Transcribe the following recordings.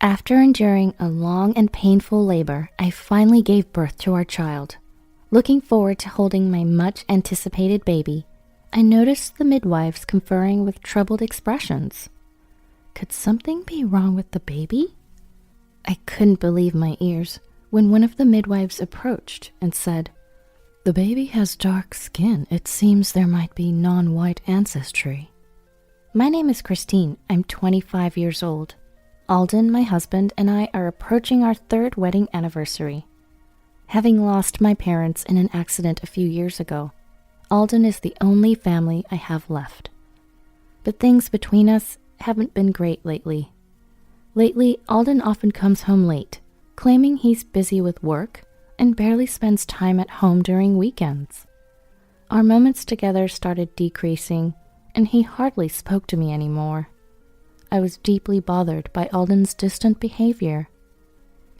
After enduring a long and painful labor, I finally gave birth to our child. Looking forward to holding my much-anticipated baby, I noticed the midwives conferring with troubled expressions. Could something be wrong with the baby? I couldn't believe my ears when one of the midwives approached and said, "The baby has dark skin. It seems there might be non-white ancestry." My name is Christine. I'm 25 years old. Alden, my husband, and I are approaching our 3rd wedding anniversary. Having lost my parents in an accident a few years ago, Alden is the only family I have left. But things between us haven't been great lately. Lately, Alden often comes home late, claiming he's busy with work and barely spends time at home during weekends. Our moments together started decreasing, and he hardly spoke to me anymore. I was deeply bothered by Alden's distant behavior.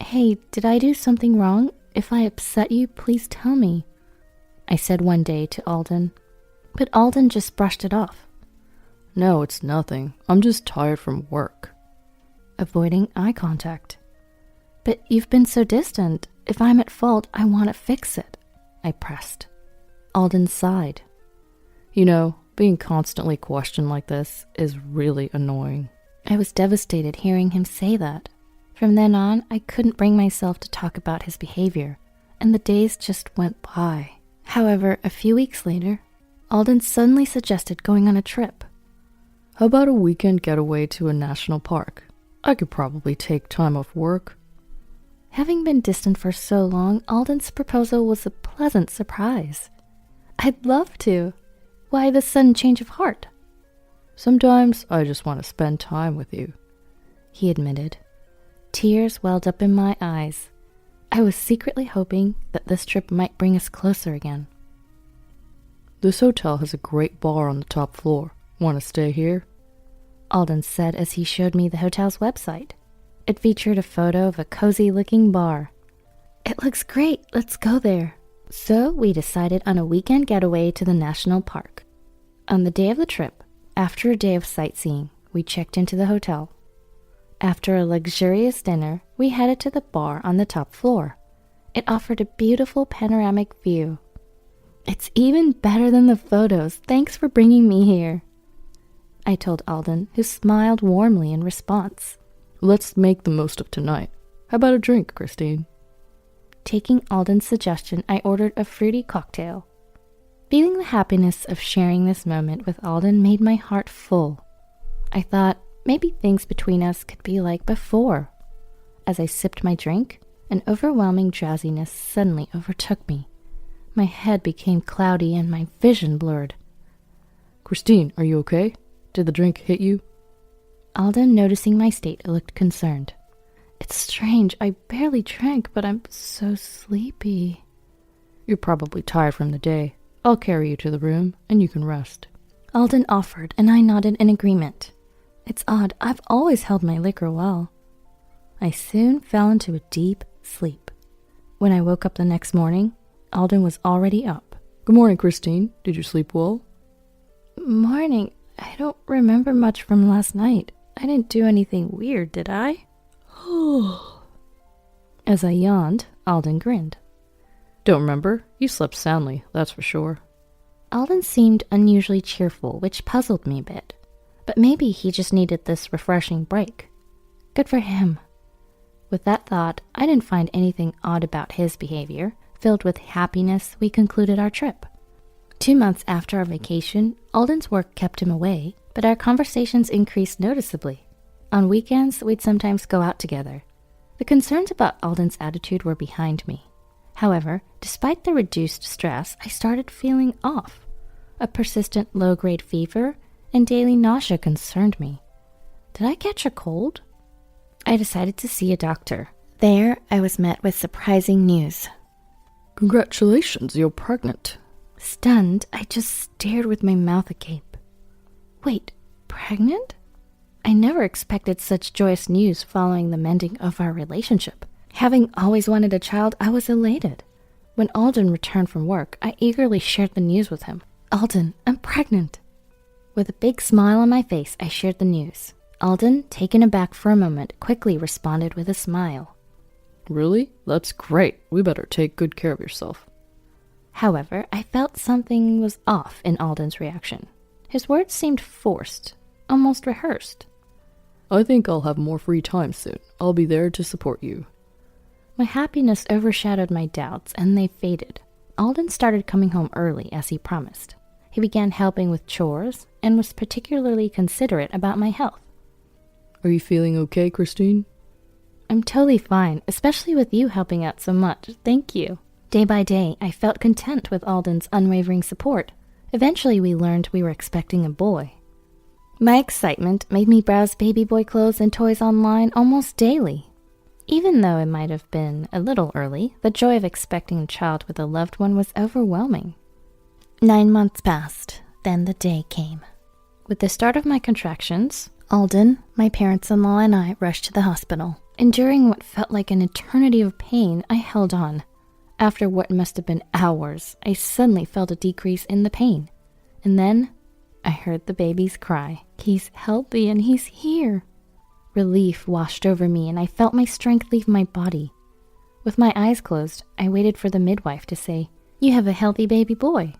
"Hey, did I do something wrong? If I upset you, please tell me," I said one day to Alden. But Alden just brushed it off. "No, it's nothing. I'm just tired from work," avoiding eye contact. "But you've been so distant. If I'm at fault, I want to fix it," I pressed. Alden sighed. "You know, being constantly questioned like this is really annoying." I was devastated hearing him say that. From then on, I couldn't bring myself to talk about his behavior, and the days just went by. However, a few weeks later, Alden suddenly suggested going on a trip. "How about a weekend getaway to a national park? I could probably take time off work." Having been distant for so long, Alden's proposal was a pleasant surprise. "I'd love to. Why the sudden change of heart?" "Sometimes I just want to spend time with you," he admitted. Tears welled up in my eyes. I was secretly hoping that this trip might bring us closer again. "This hotel has a great bar on the top floor. Want to stay here?" Alden said as he showed me the hotel's website. It featured a photo of a cozy-looking bar. "It looks great. Let's go there." So we decided on a weekend getaway to the national park. On the day of the trip, after a day of sightseeing, we checked into the hotel. After a luxurious dinner, we headed to the bar on the top floor. It offered a beautiful panoramic view. "It's even better than the photos. Thanks for bringing me here," I told Alden, who smiled warmly in response. "Let's make the most of tonight. How about a drink, Christine?" Taking Alden's suggestion, I ordered a fruity cocktail. Feeling the happiness of sharing this moment with Alden made my heart full. I thought maybe things between us could be like before. As I sipped my drink, an overwhelming drowsiness suddenly overtook me. My head became cloudy and my vision blurred. "Christine, are you okay? Did the drink hit you?" Alden, noticing my state, looked concerned. "It's strange. I barely drank, but I'm so sleepy." "You're probably tired from the day. I'll carry you to the room, and you can rest." Alden offered, and I nodded in agreement. It's odd, I've always held my liquor well. I soon fell into a deep sleep. When I woke up the next morning, Alden was already up. "Good morning, Christine. Did you sleep well?" "Morning. I don't remember much from last night. I didn't do anything weird, did I?" As I yawned, Alden grinned. "Don't remember. You slept soundly, that's for sure." Alden seemed unusually cheerful, which puzzled me a bit. But maybe he just needed this refreshing break. Good for him. With that thought, I didn't find anything odd about his behavior. Filled with happiness, we concluded our trip. 2 months after our vacation, Alden's work kept him away, but our conversations increased noticeably. On weekends, we'd sometimes go out together. The concerns about Alden's attitude were behind me. However, despite the reduced stress, I started feeling off. A persistent low-grade fever and daily nausea concerned me. Did I catch a cold? I decided to see a doctor. There, I was met with surprising news. "Congratulations, you're pregnant." Stunned, I just stared with my mouth agape. Wait, pregnant? I never expected such joyous news following the mending of our relationship. Having always wanted a child, I was elated. When Alden returned from work, I eagerly shared the news with him. "Alden, I'm pregnant." With a big smile on my face, I shared the news. Alden, taken aback for a moment, quickly responded with a smile. Really? That's great. We better take good care of yourself. However, I felt something was off in Alden's reaction. His words seemed forced, almost rehearsed. I think I'll have more free time soon. I'll be there to support you. My happiness overshadowed my doubts, and they faded. Alden started coming home early, as he promised. He began helping with chores, and was particularly considerate about my health. Are you feeling okay, Christine? I'm totally fine, especially with you helping out so much. Thank you. Day by day, I felt content with Alden's unwavering support. Eventually, we learned we were expecting a boy. My excitement made me browse baby boy clothes and toys online almost daily. Even though it might have been a little early, the joy of expecting a child with a loved one was overwhelming. 9 months passed, then the day came. With the start of my contractions, Alden, my parents-in-law, and I rushed to the hospital. Enduring what felt like an eternity of pain, I held on. After what must have been hours, I suddenly felt a decrease in the pain. And then, I heard the baby's cry. He's healthy and he's here. Relief washed over me and I felt my strength leave my body. With my eyes closed, I waited for the midwife to say, "You have a healthy baby boy."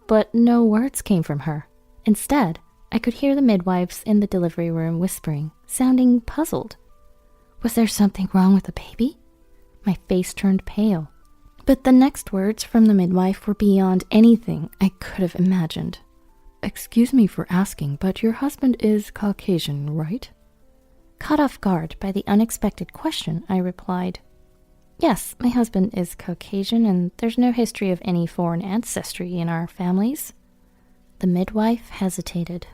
But no words came from her. Instead, I could hear the midwives in the delivery room whispering, sounding puzzled. Was there something wrong with the baby? My face turned pale. But the next words from the midwife were beyond anything I could have imagined. Excuse me for asking, but your husband is Caucasian, right? Caught off guard by the unexpected question, I replied, "Yes, my husband is Caucasian and there's no history of any foreign ancestry in our families." The midwife hesitated.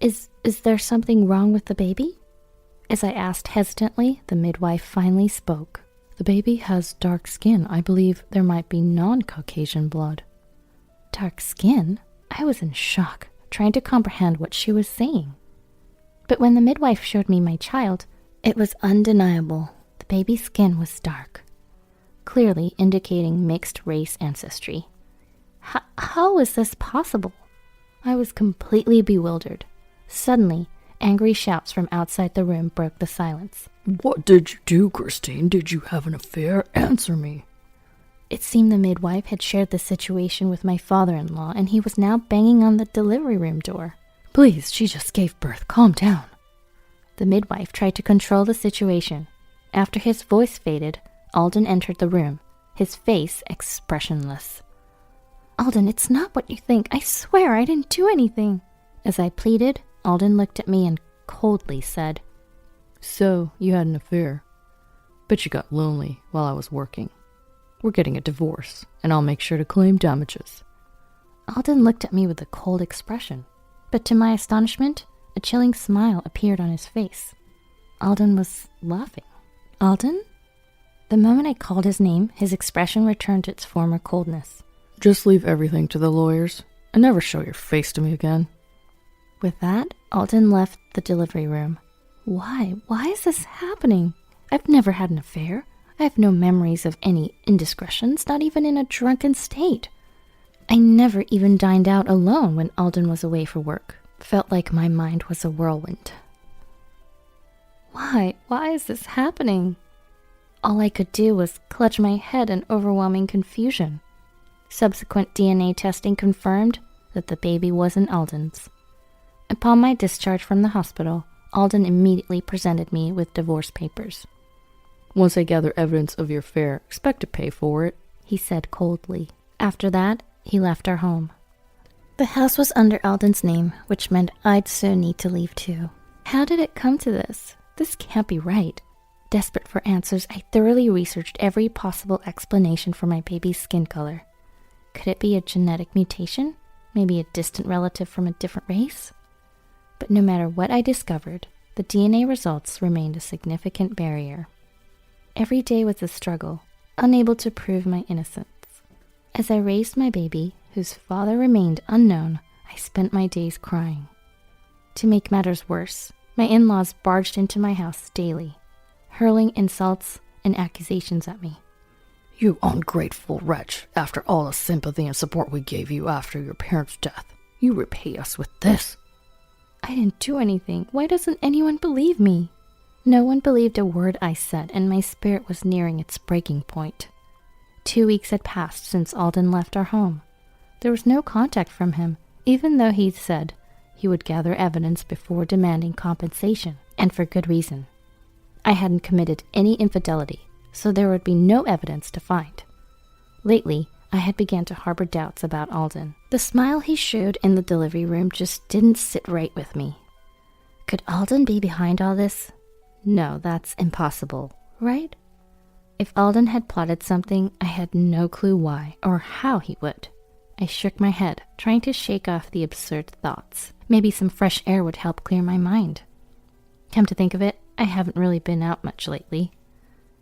Is there something wrong with the baby?" As I asked hesitantly, the midwife finally spoke. The baby has dark skin. I believe there might be non-Caucasian blood. Dark skin? I was in shock, trying to comprehend what she was saying. But when the midwife showed me my child, it was undeniable. The baby's skin was dark, clearly indicating mixed race ancestry. How is this possible? I was completely bewildered. Suddenly, angry shouts from outside the room broke the silence. What did you do, Christine? Did you have an affair? Answer me. It seemed the midwife had shared the situation with my father-in-law, and he was now banging on the delivery room door. Please, she just gave birth. Calm down. The midwife tried to control the situation. After his voice faded, Alden entered the room, his face expressionless. "Alden, it's not what you think. I swear I didn't do anything." As I pleaded, Alden looked at me and coldly said, "So, you had an affair, but you got lonely while I was working. We're getting a divorce, and I'll make sure to claim damages." Alden looked at me with a cold expression, but to my astonishment, a chilling smile appeared on his face. Alden was laughing. "Alden?" The moment I called his name, his expression returned to its former coldness. Just leave everything to the lawyers, and never show your face to me again. With that, Alden left the delivery room. Why? Why is this happening? I've never had an affair. I have no memories of any indiscretions, not even in a drunken state. I never even dined out alone when Alden was away for work. Felt like my mind was a whirlwind. Why? Why is this happening? All I could do was clutch my head in overwhelming confusion. Subsequent DNA testing confirmed that the baby wasn't Alden's. Upon my discharge from the hospital, Alden immediately presented me with divorce papers. "Once I gather evidence of your affair, expect to pay for it," he said coldly. After that, he left our home. The house was under Alden's name, which meant I'd soon need to leave too. How did it come to this? This can't be right. Desperate for answers, I thoroughly researched every possible explanation for my baby's skin color. Could it be a genetic mutation? Maybe a distant relative from a different race? But no matter what I discovered, the DNA results remained a significant barrier. Every day was a struggle, unable to prove my innocence. As I raised my baby, whose father remained unknown, I spent my days crying. To make matters worse, my in-laws barged into my house daily, hurling insults and accusations at me. "You ungrateful wretch, after all the sympathy and support we gave you after your parents' death, you repay us with this." I didn't do anything. Why doesn't anyone believe me? No one believed a word I said, and my spirit was nearing its breaking point. 2 weeks had passed since Alden left our home. There was no contact from him, even though he said he would gather evidence before demanding compensation, and for good reason. I hadn't committed any infidelity, so there would be no evidence to find. Lately, I had begun to harbor doubts about Alden. The smile he showed in the delivery room just didn't sit right with me. Could Alden be behind all this? No, that's impossible, right? If Alden had plotted something, I had no clue why or how he would. I shook my head, trying to shake off the absurd thoughts. Maybe some fresh air would help clear my mind. Come to think of it, I haven't really been out much lately.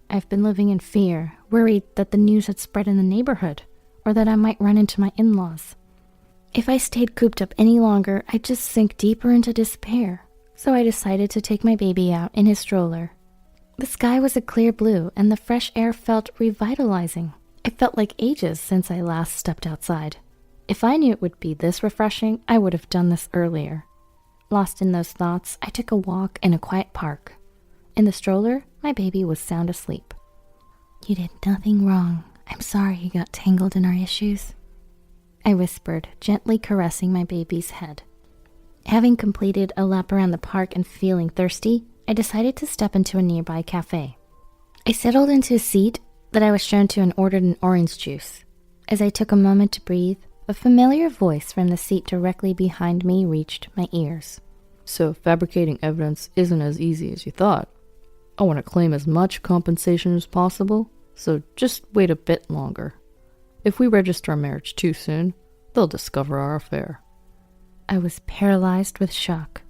I've been living in fear, worried that the news had spread in the neighborhood, or that I might run into my in-laws. If I stayed cooped up any longer, I'd just sink deeper into despair. So I decided to take my baby out in his stroller. The sky was a clear blue, and the fresh air felt revitalizing. It felt like ages since I last stepped outside. If I knew it would be this refreshing, I would have done this earlier. Lost in those thoughts, I took a walk in a quiet park. In the stroller, my baby was sound asleep. You did nothing wrong. I'm sorry you got tangled in our issues, I whispered, gently caressing my baby's head. Having completed a lap around the park and feeling thirsty, I decided to step into a nearby cafe. I settled into a seat that I was shown to and ordered an orange juice. As I took a moment to breathe, a familiar voice from the seat directly behind me reached my ears. So fabricating evidence isn't as easy as you thought. I want to claim as much compensation as possible, so just wait a bit longer. If we register our marriage too soon, they'll discover our affair. I was paralyzed with shock,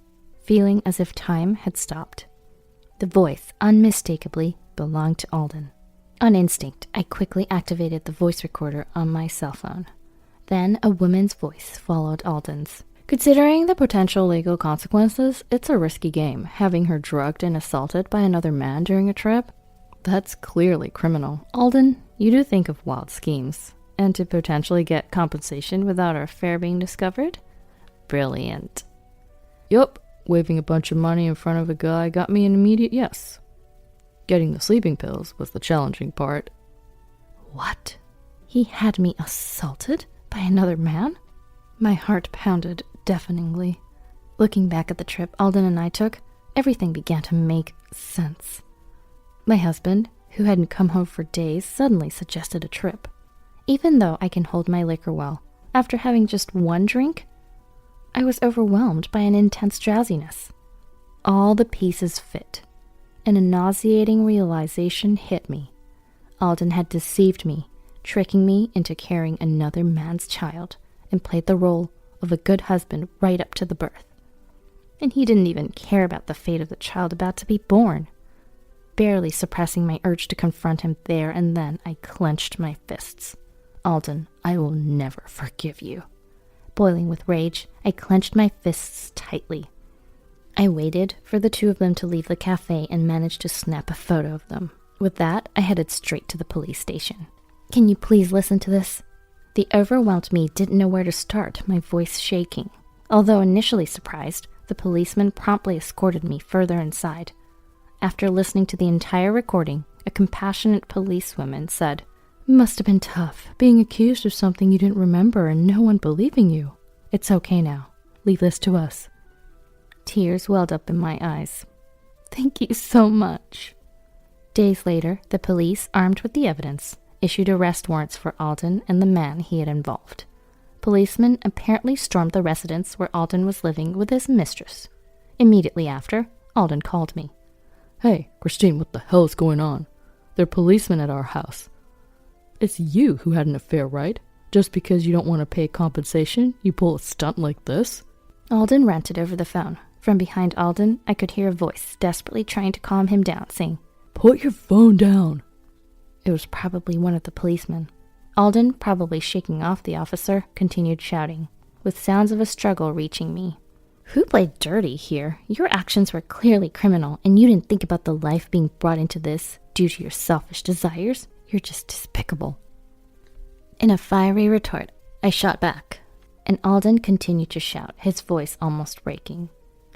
feeling as if time had stopped. The voice unmistakably belonged to Alden. On instinct, I quickly activated the voice recorder on my cell phone. Then a woman's voice followed Alden's. Considering the potential legal consequences, it's a risky game, having her drugged and assaulted by another man during a trip. That's clearly criminal. Alden, you do think of wild schemes, and to potentially get compensation without our affair being discovered? Brilliant. Yup, waving a bunch of money in front of a guy got me an immediate yes. Getting the sleeping pills was the challenging part. What? He had me assaulted by another man? My heart pounded deafeningly. Looking back at the trip Alden and I took, everything began to make sense. My husband, who hadn't come home for days, suddenly suggested a trip. Even though I can hold my liquor well, after having just one drink, I was overwhelmed by an intense drowsiness. All the pieces fit, and a nauseating realization hit me. Alden had deceived me, tricking me into carrying another man's child, and played the role of a good husband right up to the birth. And he didn't even care about the fate of the child about to be born. Barely suppressing my urge to confront him there and then, I clenched my fists. Alden, I will never forgive you. Boiling with rage, I clenched my fists tightly. I waited for the two of them to leave the cafe and managed to snap a photo of them. With that, I headed straight to the police station. Can you please listen to this? The overwhelmed me didn't know where to start, my voice shaking. Although initially surprised, the policeman promptly escorted me further inside. After listening to the entire recording, a compassionate policewoman said, "Must have been tough, being accused of something you didn't remember and no one believing you. It's okay now. Leave this to us." Tears welled up in my eyes. Thank you so much. Days later, the police, armed with the evidence, issued arrest warrants for Alden and the man he had involved. Policemen apparently stormed the residence where Alden was living with his mistress. Immediately after, Alden called me. Hey, Christine, what the hell is going on? There are policemen at our house. It's you who had an affair, right? Just because you don't want to pay compensation, you pull a stunt like this? Alden ranted over the phone. From behind Alden, I could hear a voice desperately trying to calm him down, saying, "Put your phone down." It was probably one of the policemen. Alden, probably shaking off the officer, continued shouting, with sounds of a struggle reaching me. Who played dirty here? Your actions were clearly criminal, and you didn't think about the life being brought into this due to your selfish desires. You're just despicable. In a fiery retort, I shot back, and Alden continued to shout, his voice almost breaking.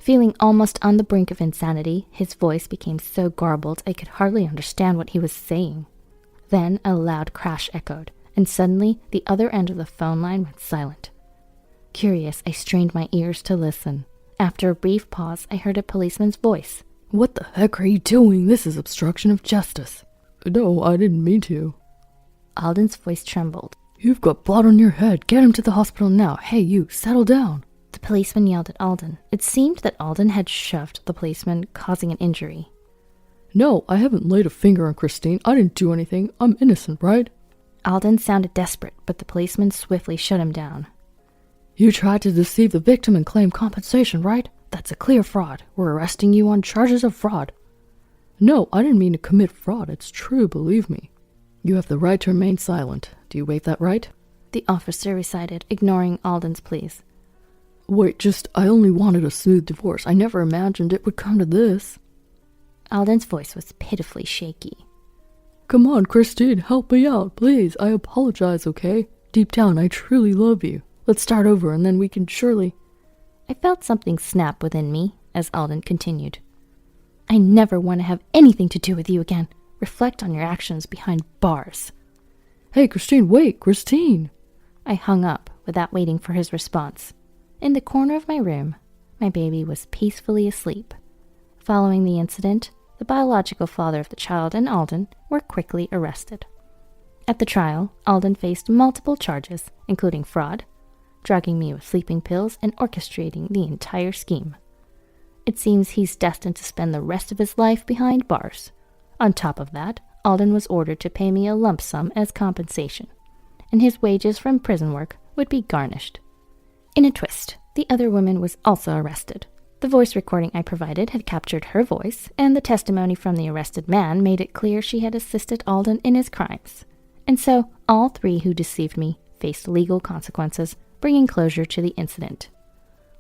Feeling almost on the brink of insanity, his voice became so garbled I could hardly understand what he was saying. Then a loud crash echoed, and suddenly the other end of the phone line went silent. Curious, I strained my ears to listen. After a brief pause, I heard a policeman's voice. "What the heck are you doing? This is obstruction of justice." "No, I didn't mean to." Alden's voice trembled. "You've got blood on your head. Get him to the hospital now. Hey, you, settle down." The policeman yelled at Alden. It seemed that Alden had shoved the policeman, causing an injury. "No, I haven't laid a finger on Christine. I didn't do anything. I'm innocent, right?" Alden sounded desperate, but the policeman swiftly shut him down. "You tried to deceive the victim and claim compensation, right? That's a clear fraud. We're arresting you on charges of fraud." "No, I didn't mean to commit fraud. It's true, believe me." "You have the right to remain silent. Do you waive that right?" The officer recited, ignoring Alden's pleas. "Wait, I only wanted a smooth divorce. I never imagined it would come to this." Alden's voice was pitifully shaky. "Come on, Christine, help me out, please. I apologize, okay? Deep down, I truly love you. Let's start over and then we can surely—" I felt something snap within me as Alden continued. "I never want to have anything to do with you again. Reflect on your actions behind bars." "Hey, Christine, wait, Christine!" I hung up without waiting for his response. In the corner of my room, my baby was peacefully asleep. Following the incident, the biological father of the child and Alden were quickly arrested. At the trial, Alden faced multiple charges, including fraud, drugging me with sleeping pills, and orchestrating the entire scheme. It seems he's destined to spend the rest of his life behind bars. On top of that, Alden was ordered to pay me a lump sum as compensation, and his wages from prison work would be garnished. In a twist, the other woman was also arrested. The voice recording I provided had captured her voice, and the testimony from the arrested man made it clear she had assisted Alden in his crimes. And so, all three who deceived me faced legal consequences, bringing closure to the incident.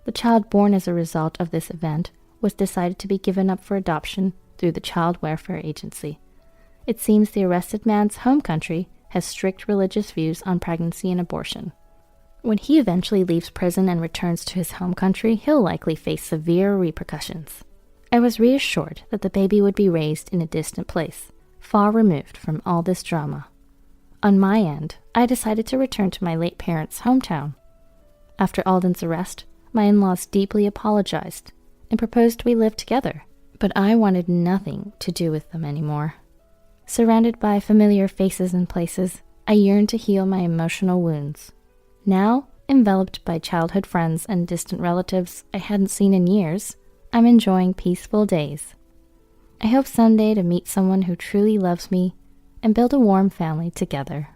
The child born as a result of this event was decided to be given up for adoption through the Child Welfare Agency. It seems the arrested man's home country has strict religious views on pregnancy and abortion. When he eventually leaves prison and returns to his home country, he'll likely face severe repercussions. I was reassured that the baby would be raised in a distant place, far removed from all this drama. On my end, I decided to return to my late parents' hometown. After Alden's arrest, my in-laws deeply apologized and proposed we live together, but I wanted nothing to do with them anymore. Surrounded by familiar faces and places, I yearned to heal my emotional wounds. Now, enveloped by childhood friends and distant relatives I hadn't seen in years, I'm enjoying peaceful days. I hope someday to meet someone who truly loves me and build a warm family together.